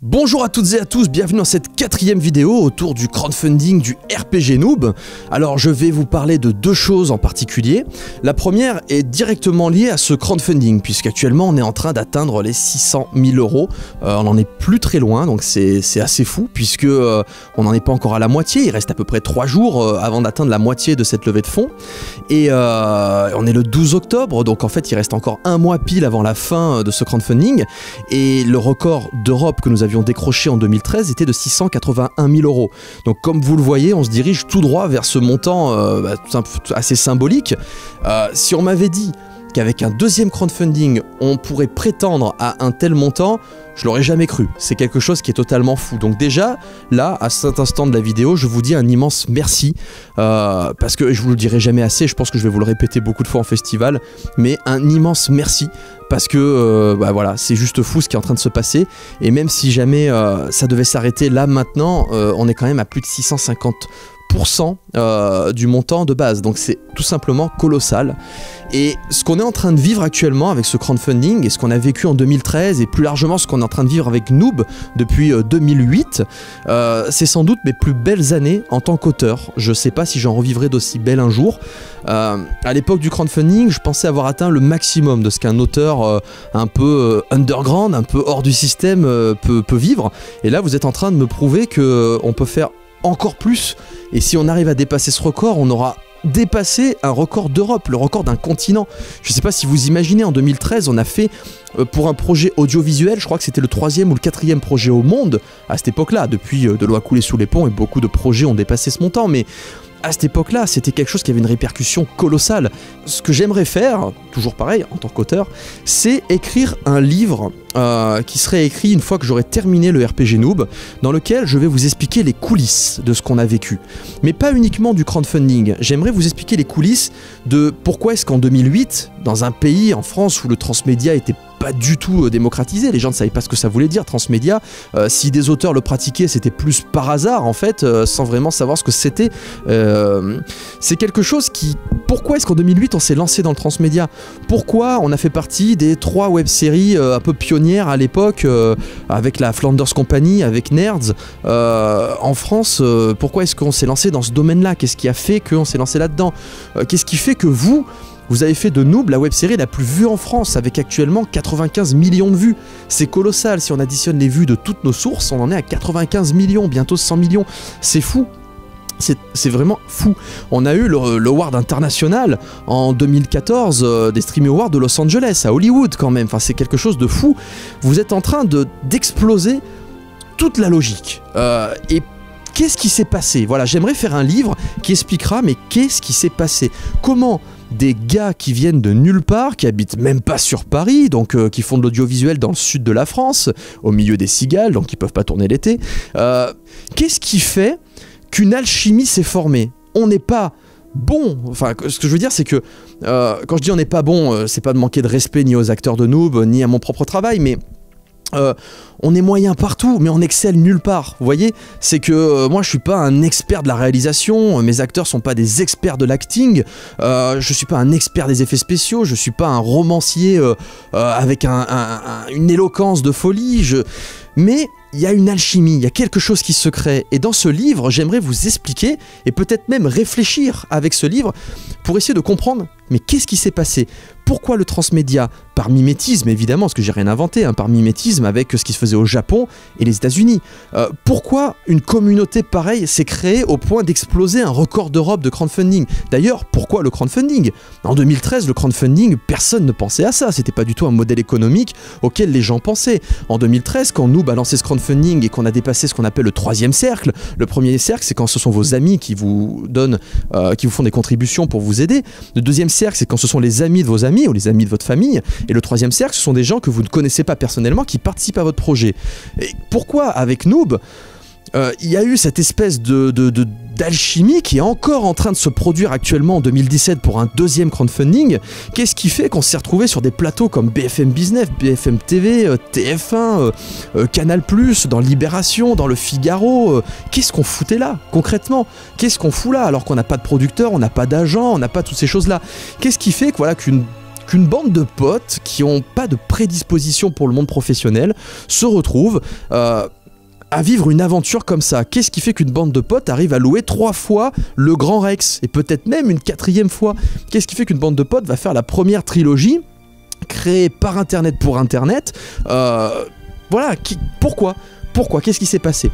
Bonjour à toutes et à tous, bienvenue dans cette 4e vidéo autour du crowdfunding du RPG Noob. Alors je vais vous parler de deux choses en particulier. La première est directement liée à ce crowdfunding, puisqu'actuellement on est en train d'atteindre les 600 000 €. On n'en est plus très loin, donc c'est assez fou, puisque on n'en est pas encore à la moitié. Il reste à peu près 3 jours avant d'atteindre la moitié de cette levée de fonds. Et on est le 12 octobre, donc en fait il reste encore un mois pile avant la fin de ce crowdfunding. Et le record d'Europe que nous avions décroché en 2013 était de 681 000 €. Donc comme vous le voyez, on se dirige tout droit vers ce montant assez symbolique. Si on m'avait dit qu'avec un deuxième crowdfunding, on pourrait prétendre à un tel montant, je l'aurais jamais cru. C'est quelque chose qui est totalement fou. Donc déjà, là, à cet instant de la vidéo, je vous dis un immense merci, parce que je vous le dirai jamais assez, je pense que je vais vous le répéter beaucoup de fois en festival, mais un immense merci, parce que voilà, c'est juste fou ce qui est en train de se passer, et même si jamais ça devait s'arrêter là maintenant, on est quand même à plus de 650% du montant de base, donc c'est tout simplement colossal. Et ce qu'on est en train de vivre actuellement avec ce crowdfunding et ce qu'on a vécu en 2013 et plus largement ce qu'on est en train de vivre avec Noob depuis 2008, c'est sans doute mes plus belles années en tant qu'auteur. Je sais pas si j'en revivrai d'aussi belles un jour. À l'époque du crowdfunding, je pensais avoir atteint le maximum de ce qu'un auteur un peu underground, un peu hors du système peut vivre. Et là vous êtes en train de me prouver qu'on peut faire encore plus, et si on arrive à dépasser ce record, on aura dépassé un record d'Europe, le record d'un continent. Je sais pas si vous imaginez, en 2013 on a fait pour un projet audiovisuel, je crois que c'était le 3e ou le 4e projet au monde à cette époque là, depuis de l'eau a coulé sous les ponts et beaucoup de projets ont dépassé ce montant, mais à cette époque-là, c'était quelque chose qui avait une répercussion colossale. Ce que j'aimerais faire, toujours pareil, en tant qu'auteur, c'est écrire un livre qui serait écrit une fois que j'aurai terminé le RPG Noob, dans lequel je vais vous expliquer les coulisses de ce qu'on a vécu. Mais pas uniquement du crowdfunding, j'aimerais vous expliquer les coulisses de pourquoi est-ce qu'en 2008, dans un pays, en France, où le transmédia était pas du tout démocratisé, les gens ne savaient pas ce que ça voulait dire transmédia, si des auteurs le pratiquaient c'était plus par hasard en fait, sans vraiment savoir ce que c'était. C'est quelque chose qui... Pourquoi est-ce qu'en 2008 on s'est lancé dans le transmédia? Pourquoi on a fait partie des 3 web-séries un peu pionnières à l'époque, avec la Flanders Company, avec Nerds, en France? Pourquoi est-ce qu'on s'est lancé dans ce domaine-là? Qu'est-ce qui a fait qu'on s'est lancé là-dedans? Qu'est-ce qui fait que vous avez fait de Noob la web-série la plus vue en France, avec actuellement 95 millions de vues. C'est colossal, si on additionne les vues de toutes nos sources, on en est à 95 millions, bientôt 100 millions. C'est fou. C'est vraiment fou. On a eu l'Award international en 2014 des Streamy Awards de Los Angeles, à Hollywood quand même. Enfin, c'est quelque chose de fou. Vous êtes en train d'exploser toute la logique. Et qu'est-ce qui s'est passé? Voilà, j'aimerais faire un livre qui expliquera, mais qu'est-ce qui s'est passé? Comment des gars qui viennent de nulle part, qui habitent même pas sur Paris, donc qui font de l'audiovisuel dans le sud de la France, au milieu des cigales, donc ils peuvent pas tourner l'été, qu'est-ce qui fait qu'une alchimie s'est formée? On n'est pas bon, enfin ce que je veux dire c'est que quand je dis on n'est pas bon, c'est pas de manquer de respect ni aux acteurs de Noob, ni à mon propre travail, mais on est moyen partout, mais on excelle nulle part. Vous voyez, c'est que moi je suis pas un expert de la réalisation, mes acteurs sont pas des experts de l'acting, je suis pas un expert des effets spéciaux, je suis pas un romancier avec une éloquence de folie, mais il y a une alchimie, il y a quelque chose qui se crée. Et dans ce livre, j'aimerais vous expliquer, et peut-être même réfléchir avec ce livre, pour essayer de comprendre, mais qu'est-ce qui s'est passé? Pourquoi le transmédia? Par mimétisme évidemment, parce que j'ai rien inventé, hein, par mimétisme avec ce qui se faisait au Japon et les États-Unis. Pourquoi une communauté pareille s'est créée au point d'exploser un record d'Europe de crowdfunding? D'ailleurs, pourquoi le crowdfunding? En 2013, le crowdfunding, personne ne pensait à ça, c'était pas du tout un modèle économique auquel les gens pensaient. En 2013, quand Noob a lancé ce crowdfunding et qu'on a dépassé ce qu'on appelle le 3e cercle, le premier cercle c'est quand ce sont vos amis qui vous donnent, qui vous font des contributions pour vous aider. Le 2e cercle c'est quand ce sont les amis de vos amis ou les amis de votre famille. Et le 3e cercle, ce sont des gens que vous ne connaissez pas personnellement qui participent à votre projet. Et pourquoi avec Noob il y a eu cette espèce d'alchimie qui est encore en train de se produire actuellement en 2017 pour un 2e crowdfunding? Qu'est-ce qui fait qu'on s'est retrouvé sur des plateaux comme BFM Business, BFM TV, TF1, Canal+, dans Libération, dans Le Figaro? Qu'est-ce qu'on foutait là, concrètement? Qu'est-ce qu'on fout là, alors qu'on n'a pas de producteur, on n'a pas d'agent, on n'a pas toutes ces choses-là? Qu'est-ce qui fait que, voilà, qu'une qu'une bande de potes qui n'ont pas de prédisposition pour le monde professionnel se retrouvent à vivre une aventure comme ça. Qu'est-ce qui fait qu'une bande de potes arrive à louer 3 fois le Grand Rex, et peut-être même une 4e fois? Qu'est-ce qui fait qu'une bande de potes va faire la première trilogie créée par Internet pour Internet? Voilà, pourquoi ? Pourquoi? Qu'est-ce qui s'est passé?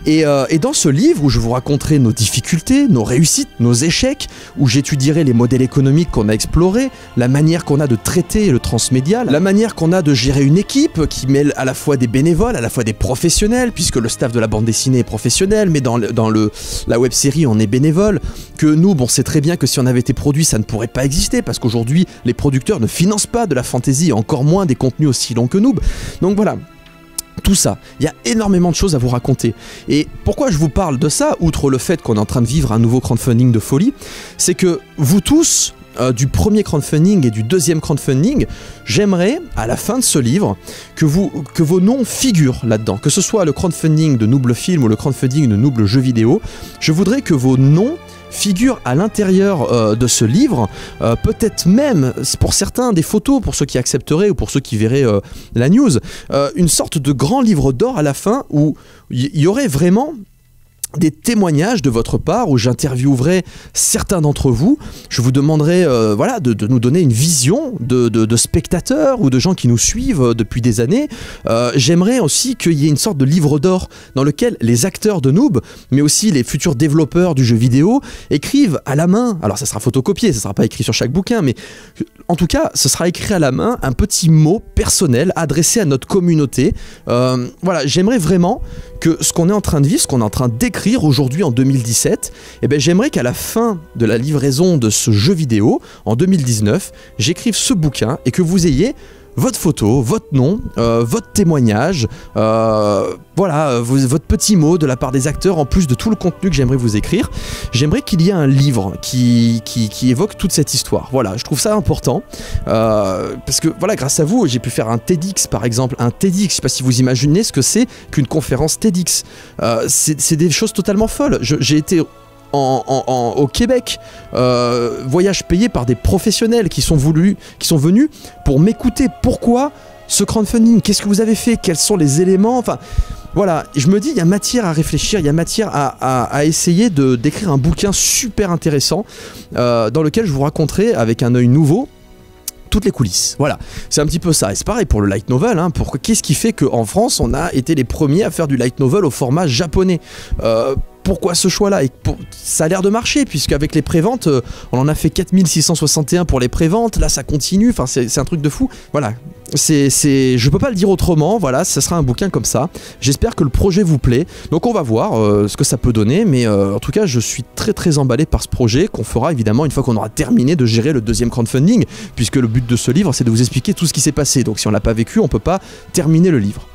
Et dans ce livre où je vous raconterai nos difficultés, nos réussites, nos échecs, où j'étudierai les modèles économiques qu'on a explorés, la manière qu'on a de traiter le transmédia, la manière qu'on a de gérer une équipe qui mêle à la fois des bénévoles, à la fois des professionnels, puisque le staff de la bande dessinée est professionnel, mais dans la web-série on est bénévole, que nous, on sait très bien que si on avait été produit, ça ne pourrait pas exister, parce qu'aujourd'hui, les producteurs ne financent pas de la fantasy, et encore moins des contenus aussi longs que Noob. Donc voilà. Tout ça, il y a énormément de choses à vous raconter. Et pourquoi je vous parle de ça, outre le fait qu'on est en train de vivre un nouveau crowdfunding de folie, c'est que vous tous, du premier crowdfunding et du deuxième crowdfunding, j'aimerais, à la fin de ce livre, que vos noms figurent là-dedans. Que ce soit le crowdfunding de Noob le film ou le crowdfunding de Noob le jeu vidéo, je voudrais que vos noms figurent à l'intérieur de ce livre, peut-être même, pour certains, des photos, pour ceux qui accepteraient ou pour ceux qui verraient la news, une sorte de grand livre d'or à la fin où il y aurait vraiment des témoignages de votre part, où j'interviewerai certains d'entre vous. Je vous demanderai voilà, de nous donner une vision de spectateurs ou de gens qui nous suivent depuis des années. J'aimerais aussi qu'il y ait une sorte de livre d'or dans lequel les acteurs de Noob, mais aussi les futurs développeurs du jeu vidéo, écrivent à la main. Alors ça sera photocopié, ça sera pas écrit sur chaque bouquin, mais en tout cas, ce sera écrit à la main, un petit mot personnel adressé à notre communauté. Voilà, j'aimerais vraiment que ce qu'on est en train de vivre, ce qu'on est en train d'écrire aujourd'hui en 2017, eh ben, j'aimerais qu'à la fin de la livraison de ce jeu vidéo, en 2019, j'écrive ce bouquin et que vous ayez votre photo, votre nom, votre témoignage, voilà, votre petit mot de la part des acteurs, en plus de tout le contenu que j'aimerais vous écrire. J'aimerais qu'il y ait un livre qui évoque toute cette histoire. Voilà, je trouve ça important, parce que voilà, grâce à vous, j'ai pu faire un TEDx par exemple. Un TEDx, je ne sais pas si vous imaginez ce que c'est qu'une conférence TEDx. C'est des choses totalement folles. J'ai été au Québec, voyage payé par des professionnels qui sont venus pour m'écouter. Pourquoi ce crowdfunding? Qu'est-ce que vous avez fait? Quels sont les éléments? Enfin, voilà, je me dis, il y a matière à réfléchir, il y a matière à essayer d'écrire un bouquin super intéressant dans lequel je vous raconterai avec un œil nouveau toutes les coulisses. Voilà, c'est un petit peu ça. Et c'est pareil pour le light novel, hein. Qu'est-ce qui fait qu'en France, on a été les premiers à faire du light novel au format japonais? Pourquoi ce choix-là? Ça a l'air de marcher, puisqu'avec les préventes, on en a fait 4661 pour les préventes, là ça continue, enfin c'est un truc de fou. Voilà, je peux pas le dire autrement, voilà, ça sera un bouquin comme ça. J'espère que le projet vous plaît, donc on va voir ce que ça peut donner, mais en tout cas je suis très emballé par ce projet, qu'on fera évidemment une fois qu'on aura terminé de gérer le deuxième crowdfunding, puisque le but de ce livre c'est de vous expliquer tout ce qui s'est passé, donc si on l'a pas vécu, on peut pas terminer le livre.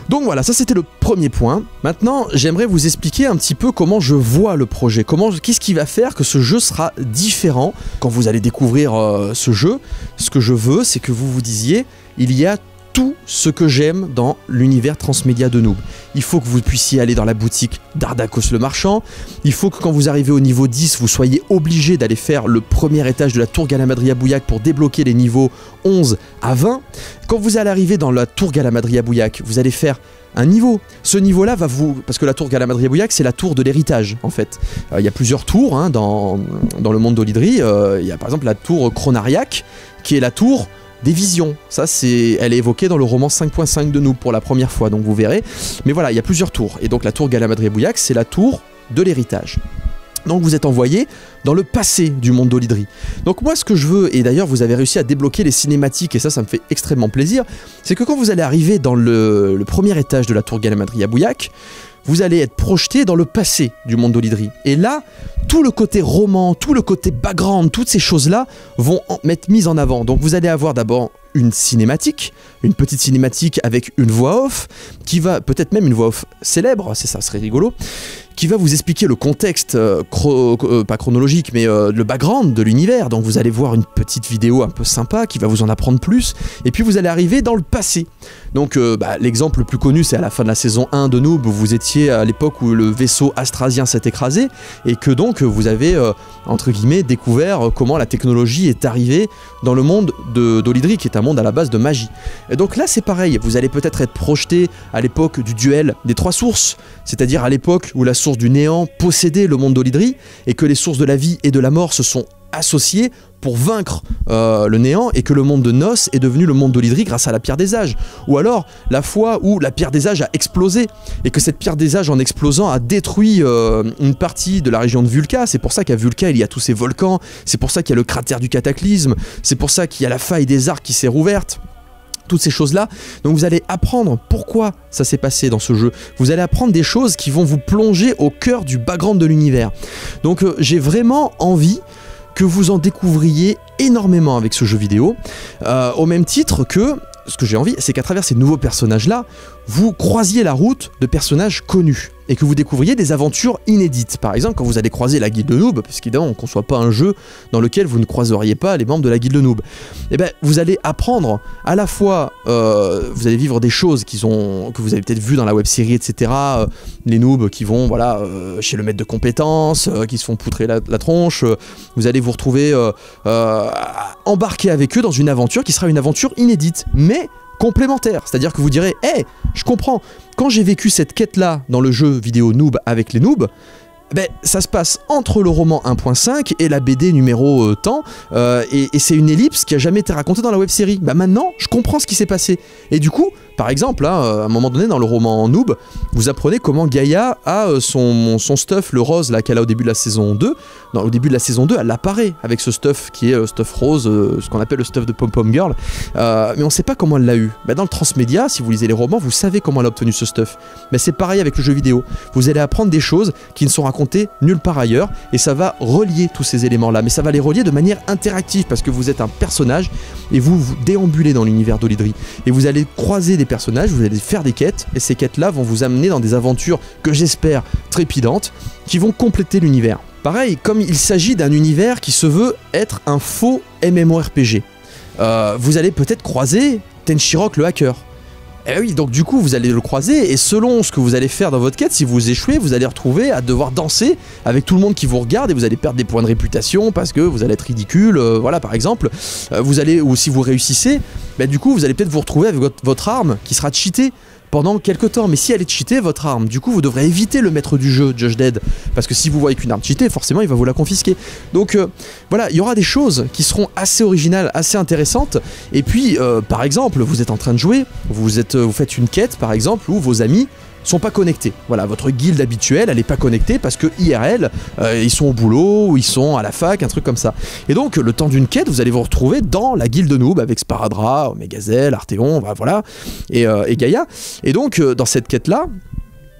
Donc voilà, ça c'était le premier point. Maintenant, j'aimerais vous expliquer un petit peu comment je vois le projet, qu'est-ce qui va faire que ce jeu sera différent quand vous allez découvrir ce jeu. Ce que je veux, c'est que vous vous disiez, il y a tout ce que j'aime dans l'univers transmédia de Noob. Il faut que vous puissiez aller dans la boutique d'Ardakos le Marchand, il faut que quand vous arrivez au niveau 10, vous soyez obligé d'aller faire le premier étage de la tour Galamadria Bouillac pour débloquer les niveaux 11 à 20. Quand vous allez arriver dans la tour Galamadria Bouillac, vous allez faire un niveau. Ce niveau-là va vous... Parce que la tour Galamadria Bouillac, c'est la tour de l'héritage, en fait. Il y a plusieurs tours hein, dans le monde d'Olydri. Il y a par exemple la tour Chronariac, qui est la tour des visions. Ça, elle est évoquée dans le roman 5.5 de Noob pour la première fois, donc vous verrez. Mais voilà, il y a plusieurs tours. Et donc la tour Galamadria Bouillac, c'est la tour de l'héritage. Donc vous êtes envoyé dans le passé du monde d'Olydri. Donc moi ce que je veux, et d'ailleurs vous avez réussi à débloquer les cinématiques, et ça me fait extrêmement plaisir, c'est que quand vous allez arriver dans le premier étage de la tour Galamadria Bouillac, vous allez être projeté dans le passé du monde d'Olydri. Et là, tout le côté roman, tout le côté background, toutes ces choses-là vont être mises en avant. Donc vous allez avoir d'abord une cinématique, une petite cinématique avec une voix off, qui va, peut-être même une voix off célèbre, c'est ça serait rigolo, qui va vous expliquer le contexte, pas chronologique, mais le background de l'univers. Donc vous allez voir une petite vidéo un peu sympa qui va vous en apprendre plus, et puis vous allez arriver dans le passé. Donc l'exemple le plus connu, c'est à la fin de la saison 1 de Noob, où vous étiez à l'époque où le vaisseau astrasien s'est écrasé, et que donc vous avez, entre guillemets, découvert comment la technologie est arrivée dans le monde d'Olydri, qui est un monde à la base de magie. Et donc là c'est pareil, vous allez peut-être être projeté à l'époque du duel des trois sources, c'est-à-dire à l'époque où la source du néant possédait le monde d'Olydri, et que les sources de la vie et de la mort se sont associées pour vaincre le néant, et que le monde de Nos est devenu le monde d'Olydri grâce à la pierre des âges. Ou alors la fois où la pierre des âges a explosé, et que cette pierre des âges, en explosant, a détruit une partie de la région de Vulca. C'est pour ça qu'à Vulca il y a tous ces volcans, c'est pour ça qu'il y a le cratère du cataclysme, c'est pour ça qu'il y a la faille des arcs qui s'est rouverte. Toutes ces choses-là. Donc vous allez apprendre pourquoi ça s'est passé dans ce jeu. Vous allez apprendre des choses qui vont vous plonger au cœur du background de l'univers. Donc j'ai vraiment envie que vous en découvriez énormément avec ce jeu vidéo, au même titre que ce que j'ai envie, c'est qu'à travers ces nouveaux personnages-là, vous croisiez la route de personnages connus, et que vous découvriez des aventures inédites. Par exemple, quand vous allez croiser la guilde de Noob, parce qu'évidemment on ne conçoit pas un jeu dans lequel vous ne croiseriez pas les membres de la guilde de Noob, et ben vous allez apprendre à la fois, vous allez vivre des choses que vous avez peut-être vues dans la web-série, etc. Les noobs qui vont chez le maître de compétences, qui se font poutrer la tronche, vous allez vous retrouver embarqué avec eux dans une aventure qui sera une aventure inédite, mais complémentaire. C'est-à-dire que vous direz, hey, je comprends, quand j'ai vécu cette quête-là dans le jeu vidéo Noob avec les noobs, ben, ça se passe entre le roman 1.5 et la BD numéro tant, et c'est une ellipse qui a jamais été racontée dans la web-série. Bah maintenant, je comprends ce qui s'est passé. Et du coup, par exemple, à un moment donné dans le roman Noob, vous apprenez comment Gaïa a son stuff, le rose là qu'elle a au début de la saison 2. Au début de la saison 2, elle apparaît avec ce stuff qui est stuff rose, ce qu'on appelle le stuff de Pom Pom Girl, mais on sait pas comment elle l'a eu. Bah, dans le transmédia, si vous lisez les romans, vous savez comment elle a obtenu ce stuff. Mais c'est pareil avec le jeu vidéo. Vous allez apprendre des choses qui ne sont racontées nulle part ailleurs, et ça va relier tous ces éléments-là. Mais ça va les relier de manière interactive, parce que vous êtes un personnage, et vous déambulez dans l'univers d'Olydri. Et vous allez croiser des personnages, vous allez faire des quêtes, et ces quêtes-là vont vous amener dans des aventures que j'espère trépidantes, qui vont compléter l'univers. Pareil, comme il s'agit d'un univers qui se veut être un faux MMORPG, vous allez peut-être croiser Tenshirok le hacker. Et oui, donc du coup vous allez le croiser, et selon ce que vous allez faire dans votre quête, si vous échouez, vous allez retrouver à devoir danser avec tout le monde qui vous regarde, et vous allez perdre des points de réputation parce que vous allez être ridicule, voilà par exemple. Vous allez, ou si vous réussissez, bah, du coup vous allez peut-être vous retrouver avec votre arme qui sera cheatée pendant quelques temps. Mais si elle est cheatée, votre arme, du coup vous devrez éviter le maître du jeu, Judge Dead, parce que si vous voyez qu'une arme cheatée, forcément il va vous la confisquer. Donc voilà, il y aura des choses qui seront assez originales, assez intéressantes. Et puis par exemple, vous êtes en train de jouer, vous faites une quête par exemple où vos amis sont pas connectés. Voilà, votre guilde habituelle, elle est pas connectée parce que IRL, ils sont au boulot, ou ils sont à la fac, un truc comme ça. Et donc, le temps d'une quête, vous allez vous retrouver dans la guilde Noob avec Sparadra, Omegazel, Arteon, voilà, et Gaïa. Et donc, dans cette quête-là,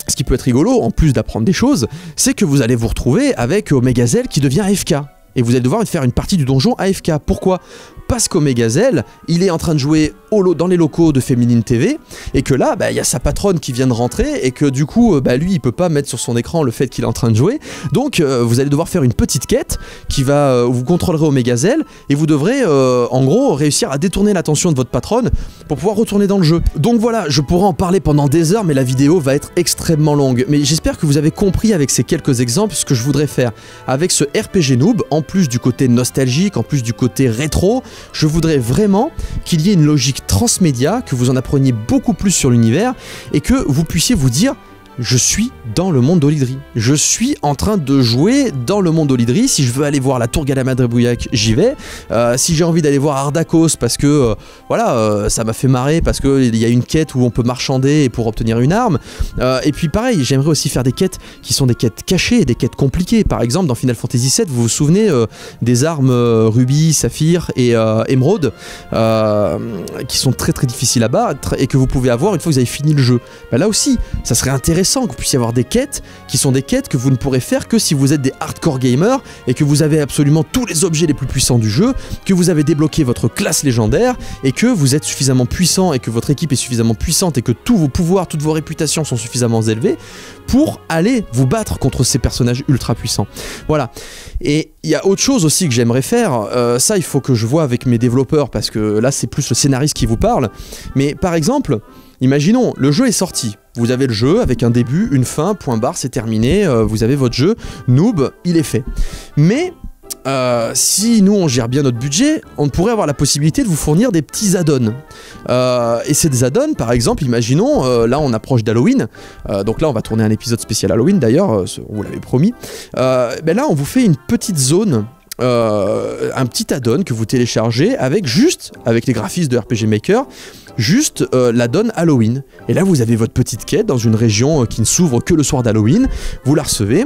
ce qui peut être rigolo, en plus d'apprendre des choses, c'est que vous allez vous retrouver avec Omegazel qui devient AFK. Et vous allez devoir faire une partie du donjon AFK. Pourquoi ? Parce qu'Omegazel, il est en train de jouer dans les locaux de Féminine TV, et que là, il y a sa patronne qui vient de rentrer, et que du coup, lui, il peut pas mettre sur son écran le fait qu'il est en train de jouer. Donc, vous allez devoir faire une petite quête qui va, vous contrôlerez Omegazel, et vous devrez, en gros, réussir à détourner l'attention de votre patronne pour pouvoir retourner dans le jeu. Donc voilà, je pourrais en parler pendant des heures, mais la vidéo va être extrêmement longue. Mais j'espère que vous avez compris avec ces quelques exemples ce que je voudrais faire avec ce RPG Noob, en plus du côté nostalgique, en plus du côté rétro. Je voudrais vraiment qu'il y ait une logique transmédia, que vous en appreniez beaucoup plus sur l'univers, et que vous puissiez vous dire: je suis dans le monde d'Olydri. Je suis en train de jouer dans le monde d'Olydri. Si je veux aller voir la tour Galamad-Rebouillac, j'y vais. Si j'ai envie d'aller voir Ardakos parce que ça m'a fait marrer, parce qu'il y a une quête où on peut marchander pour obtenir une arme. Et puis pareil, j'aimerais aussi faire des quêtes qui sont des quêtes cachées, des quêtes compliquées. Par exemple, dans Final Fantasy VII, vous vous souvenez des armes Ruby, Saphir et Émeraude, qui sont très très difficiles à battre et que vous pouvez avoir une fois que vous avez fini le jeu. Là aussi, ça serait intéressant intéressant que vous puissiez avoir des quêtes qui sont des quêtes que vous ne pourrez faire que si vous êtes des hardcore gamers et que vous avez absolument tous les objets les plus puissants du jeu, que vous avez débloqué votre classe légendaire et que vous êtes suffisamment puissant et que votre équipe est suffisamment puissante et que tous vos pouvoirs, toutes vos réputations sont suffisamment élevées pour aller vous battre contre ces personnages ultra puissants. Voilà. Et il y a autre chose aussi que j'aimerais faire, ça il faut que je vois avec mes développeurs parce que là c'est plus le scénariste qui vous parle, mais par exemple, imaginons, le jeu est sorti, vous avez le jeu avec un début, une fin, point barre, c'est terminé, vous avez votre jeu, noob, il est fait. Mais si nous on gère bien notre budget, on pourrait avoir la possibilité de vous fournir des petits add-ons. Et ces add-ons, par exemple, imaginons, là on approche d'Halloween, donc là on va tourner un épisode spécial Halloween d'ailleurs, on vous l'avait promis. Ben là on vous fait une petite zone, un petit add-on que vous téléchargez avec les graphismes de RPG Maker, juste l'add-on Halloween. Et là vous avez votre petite quête dans une région qui ne s'ouvre que le soir d'Halloween, vous la recevez.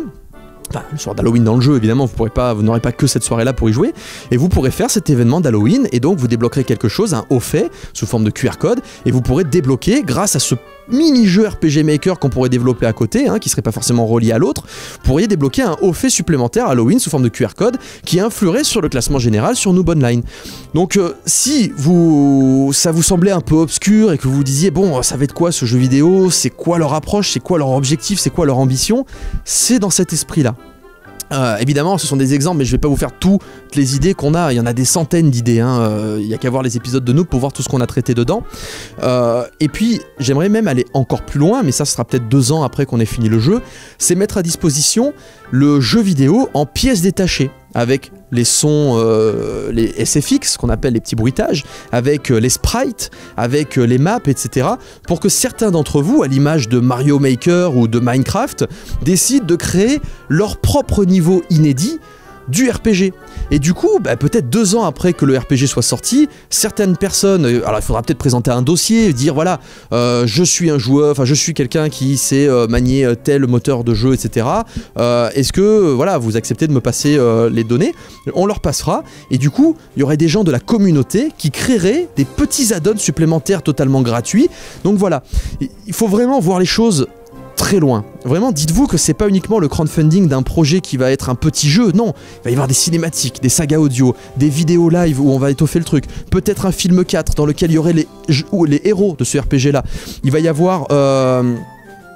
Enfin, le soir d'Halloween dans le jeu, évidemment, vous n'aurez pas que cette soirée-là pour y jouer, et vous pourrez faire cet événement d'Halloween, et donc vous débloquerez quelque chose, un haut fait, sous forme de QR code, et vous pourrez débloquer, grâce à ce mini-jeu RPG Maker qu'on pourrait développer à côté, hein, qui serait pas forcément relié à l'autre, vous pourriez débloquer un haut fait supplémentaire Halloween sous forme de QR code, qui influerait sur le classement général sur Noob Online. Donc si ça vous semblait un peu obscur, et que vous vous disiez, bon, ça va être quoi ce jeu vidéo, c'est quoi leur approche, c'est quoi leur objectif, c'est quoi leur ambition, c'est dans cet esprit-là. Évidemment ce sont des exemples mais je vais pas vous faire toutes les idées qu'on a, il y en a des centaines d'idées, hein. Il y a qu'à voir les épisodes de Noob pour voir tout ce qu'on a traité dedans. Et puis j'aimerais même aller encore plus loin, mais ça sera peut-être 2 ans après qu'on ait fini le jeu, c'est mettre à disposition le jeu vidéo en pièces détachées, avec les sons, les SFX, qu'on appelle les petits bruitages, avec les sprites, avec les maps, etc. pour que certains d'entre vous, à l'image de Mario Maker ou de Minecraft, décident de créer leur propre niveau inédit du RPG. Et du coup, bah, peut-être 2 ans après que le RPG soit sorti, certaines personnes, alors il faudra peut-être présenter un dossier, dire voilà, je suis un joueur, enfin je suis quelqu'un qui sait manier tel moteur de jeu, etc. Est-ce que voilà, vous acceptez de me passer les données? On leur passera, et du coup, il y aurait des gens de la communauté qui créeraient des petits add-ons supplémentaires totalement gratuits. Donc voilà, il faut vraiment voir les choses très loin. Vraiment, dites-vous que c'est pas uniquement le crowdfunding d'un projet qui va être un petit jeu, non, il va y avoir des cinématiques, des sagas audio, des vidéos live où on va étoffer le truc, peut-être un film 4 dans lequel il y aurait les héros de ce RPG là, il va y avoir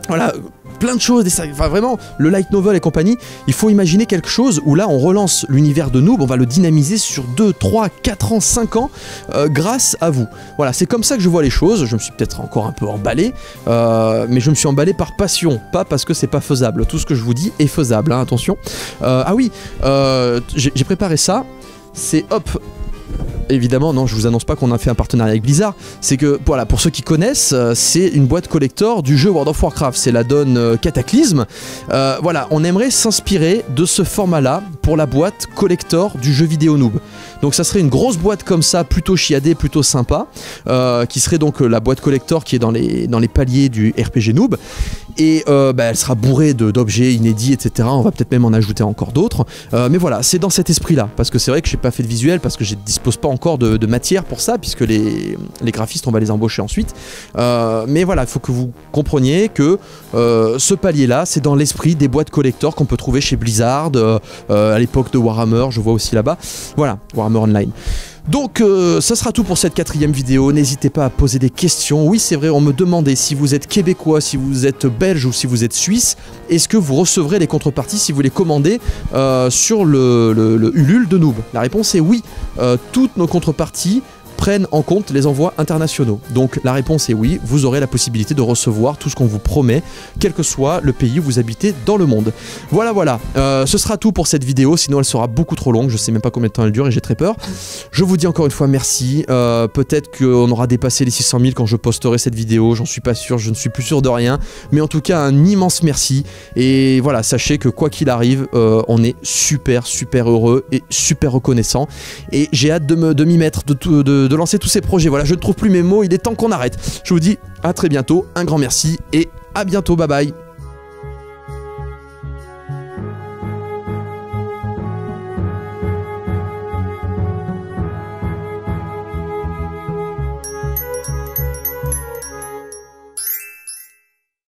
voilà, plein de choses, enfin vraiment, le light novel et compagnie, il faut imaginer quelque chose où là on relance l'univers de Noob, on va le dynamiser sur 2, 3, 4 ans, 5 ans grâce à vous. Voilà, c'est comme ça que je vois les choses, je me suis peut-être encore un peu emballé, mais je me suis emballé par passion, pas parce que c'est pas faisable. Tout ce que je vous dis est faisable, hein, attention. Ah oui, j'ai préparé ça, c'est hop. Évidemment, non, je vous annonce pas qu'on a fait un partenariat avec Blizzard, c'est que, voilà, pour ceux qui connaissent, c'est une boîte collector du jeu World of Warcraft, c'est la donne Cataclysme. Voilà, on aimerait s'inspirer de ce format-là pour la boîte collector du jeu vidéo Noob. Donc ça serait une grosse boîte comme ça, plutôt chiadée, plutôt sympa, qui serait donc la boîte collector qui est dans les paliers du RPG Noob. Et bah, elle sera bourrée d'objets inédits, etc. On va peut-être même en ajouter encore d'autres. Mais voilà, c'est dans cet esprit-là. Parce que c'est vrai que j'ai pas fait de visuel, parce que je ne dispose pas encore de matière pour ça, puisque les graphistes, on va les embaucher ensuite. Mais voilà, il faut que vous compreniez que ce palier-là, c'est dans l'esprit des boîtes collector qu'on peut trouver chez Blizzard, à l'époque de Warhammer, je vois aussi là-bas. Voilà, Warhammer Online. Donc ça sera tout pour cette 4e vidéo, n'hésitez pas à poser des questions. Oui c'est vrai, on me demandait si vous êtes québécois, si vous êtes belge ou si vous êtes suisse, est-ce que vous recevrez les contreparties si vous les commandez sur le Ulule de Noob? La réponse est oui, toutes nos contreparties prennent en compte les envois internationaux. Donc la réponse est oui, vous aurez la possibilité de recevoir tout ce qu'on vous promet, quel que soit le pays où vous habitez dans le monde. Voilà, ce sera tout pour cette vidéo, sinon elle sera beaucoup trop longue, je sais même pas combien de temps elle dure et j'ai très peur. Je vous dis encore une fois merci, peut-être qu'on aura dépassé les 600 000 quand je posterai cette vidéo, j'en suis pas sûr, je ne suis plus sûr de rien, mais en tout cas un immense merci, et voilà, sachez que quoi qu'il arrive, on est super heureux et super reconnaissant, et j'ai hâte de m'y mettre, de lancer tous ces projets. Voilà, je ne trouve plus mes mots, il est temps qu'on arrête. Je vous dis à très bientôt, un grand merci et à bientôt, bye bye.